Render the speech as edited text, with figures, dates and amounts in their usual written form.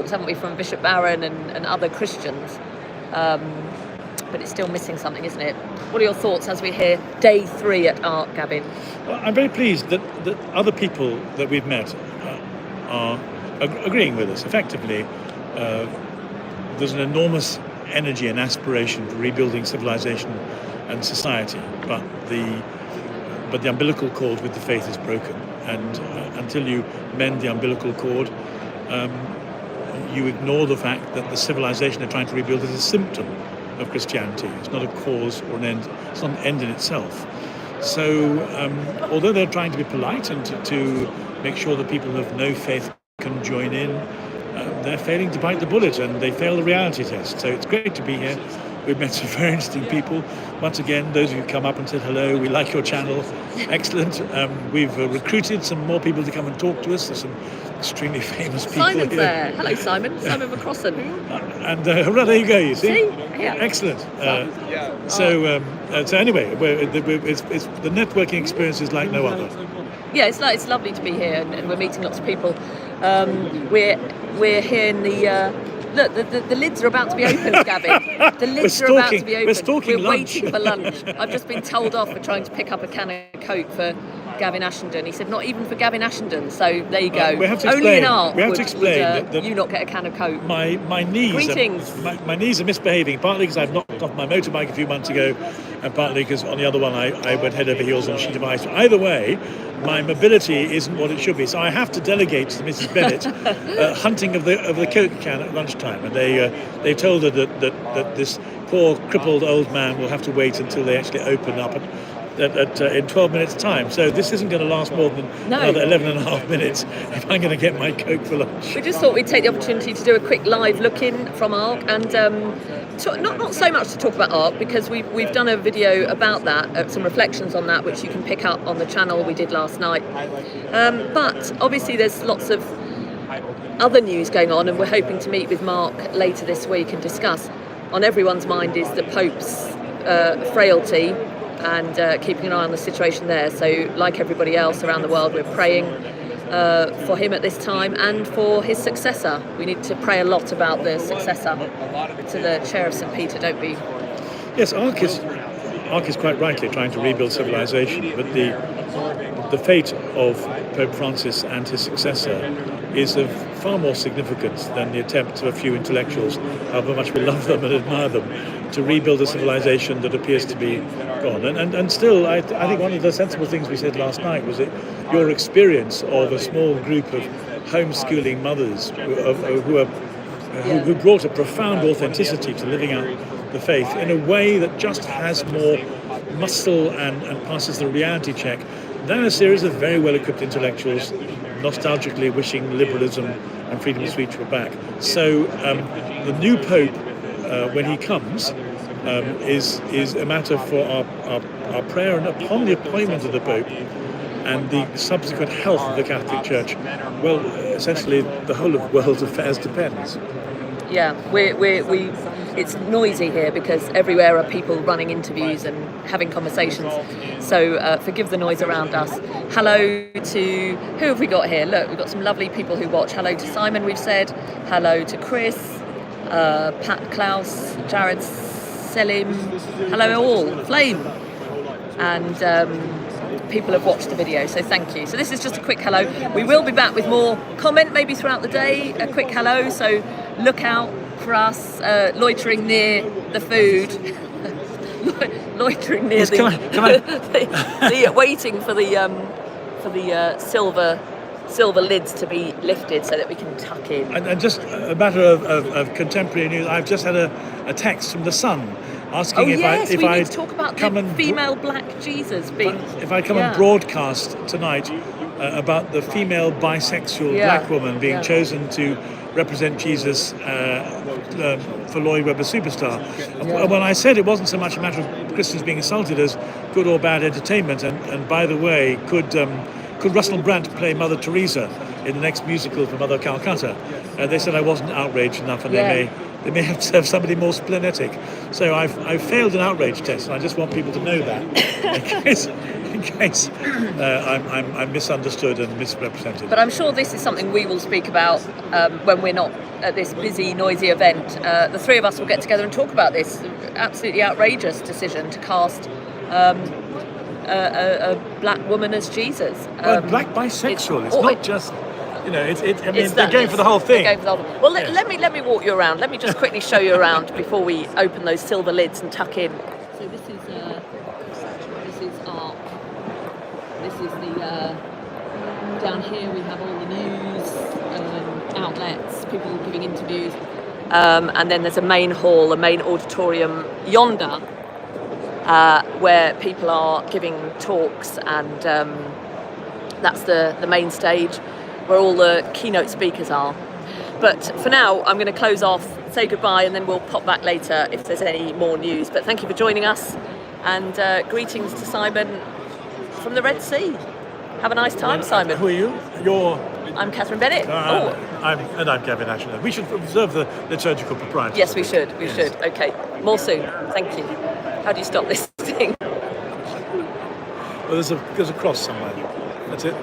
haven't we, from Bishop Barron and other Christians. But it's still missing something, isn't it? What are your thoughts as we hear day 3 at Ark, Gavin? Well, I'm very pleased that other people that we've met are agreeing with us. Effectively, there's an enormous energy and aspiration for rebuilding civilization and society, but the umbilical cord with the faith is broken, and until you mend the umbilical cord, you ignore the fact that the civilization they're trying to rebuild is a symptom of Christianity. It's not a cause or an end. It's not an end in itself. So, although they're trying to be polite and to make sure that people of no faith can join in, they're failing to bite the bullet, and they fail the reality test. So it's great to be here. We've met some very interesting people. Once again, those of you who come up and said hello, we like your channel. Excellent. We've recruited some more people to come and talk to us. There's some extremely famous people Simon's here. there. Hello, Simon. Simon McCrossan. And well, there you go, you see? Yeah. Excellent. So anyway, it's the networking experience is like no other. Yeah, it's lovely to be here, and we're meeting lots of people. We're here in the... Look, the lids are about to be opened, Gavin. The lids are about to be opened. We're waiting for lunch. I've just been told off for trying to pick up a can of Coke for Gavin Ashenden. He said not even for Gavin Ashenden. So there you go. We have to Only explain. in Ark We have to explain that you not get a can of Coke. My knees. Greetings. My knees are misbehaving. Partly because I've knocked off my motorbike a few months ago, and partly because on the other one I went head over heels on a sheet of ice. Either way, my mobility isn't what it should be, so I have to delegate to Mrs. Bennett hunting of the Coke can at lunchtime, and they told her that this poor crippled old man will have to wait until they actually open up in 12 minutes' time. So this isn't going to last more than another 11 and a half minutes if I'm going to get my Coke for lunch. We just thought we'd take the opportunity to do a quick live look-in from Ark, and not so much to talk about Ark, because we've done a video about that, some reflections on that, which you can pick up on the channel we did last night. But obviously there's lots of other news going on, and we're hoping to meet with Mark later this week and discuss. On everyone's mind is the Pope's frailty, and keeping an eye on the situation there. So like everybody else around the world, we're praying for him at this time and for his successor. We need to pray a lot about the successor to the chair of St. Peter, don't we? Yes, Ark is quite rightly trying to rebuild civilization, but the fate of Pope Francis and his successor is of far more significance than the attempt of a few intellectuals, however much we love them and admire them, to rebuild a civilization that appears to be gone. And still, I think one of the sensible things we said last night was that your experience of a small group of homeschooling mothers who brought a profound authenticity to living out the faith in a way that just has more muscle and passes the reality check than a series of very well-equipped intellectuals nostalgically wishing liberalism and freedom of speech were back. So the new Pope, when he comes, is a matter for our prayer, and upon the appointment of the Pope and the subsequent health of the Catholic Church, well, essentially the whole of world affairs depends. Yeah, it's noisy here because everywhere are people running interviews and having conversations. So forgive the noise around us. Hello to, who have we got here? Look, we've got some lovely people who watch. Hello to Simon, we've said. Hello to Chris, Pat, Klaus, Jared, Selim. Hello all. Flame. And people have watched the video, so thank you. So this is just a quick hello. We will be back with more comment maybe throughout the day, a quick hello, so look out for us loitering near the food. Loitering near waiting for the silver lids to be lifted so that we can tuck in. And just a matter of contemporary news, I've just had a text from the Sun asking if I need to talk about the female black Jesus being... If I come and broadcast tonight about the female bisexual black woman being chosen to represent Jesus for Lloyd Webber Superstar. And when I said it wasn't so much a matter of Christians being insulted as good or bad entertainment, and by the way, could Russell Brand play Mother Teresa in the next musical for Mother Calcutta? They said I wasn't outraged enough, and they may have to have somebody more splenetic. So I've failed an outrage test, and I just want people to know that in case I'm misunderstood and misrepresented. But I'm sure this is something we will speak about when we're not at this busy, noisy event. The three of us will get together and talk about this absolutely outrageous decision to cast a black woman as Jesus. Black bisexual. It's not just. I mean, they're going for the whole thing. Well, let me walk you around. Let me just quickly show you around before we open those silver lids and tuck in. So this is Ark. This is the down here we have all the news outlets, people giving interviews, and then there's a main hall, a main auditorium yonder, where people are giving talks, and that's the main stage, where all the keynote speakers are. But for now, I'm going to close off, say goodbye, and then we'll pop back later if there's any more news. But thank you for joining us, and greetings to Simon from the Red Sea. Have a nice time, Simon. Who are you? I'm Catherine Bennett. I'm Gavin Ashton. We should observe the liturgical propriety. Yes, we should. We should. Okay. More soon. Thank you. How do you stop this thing? Well, there's a cross somewhere. That's it.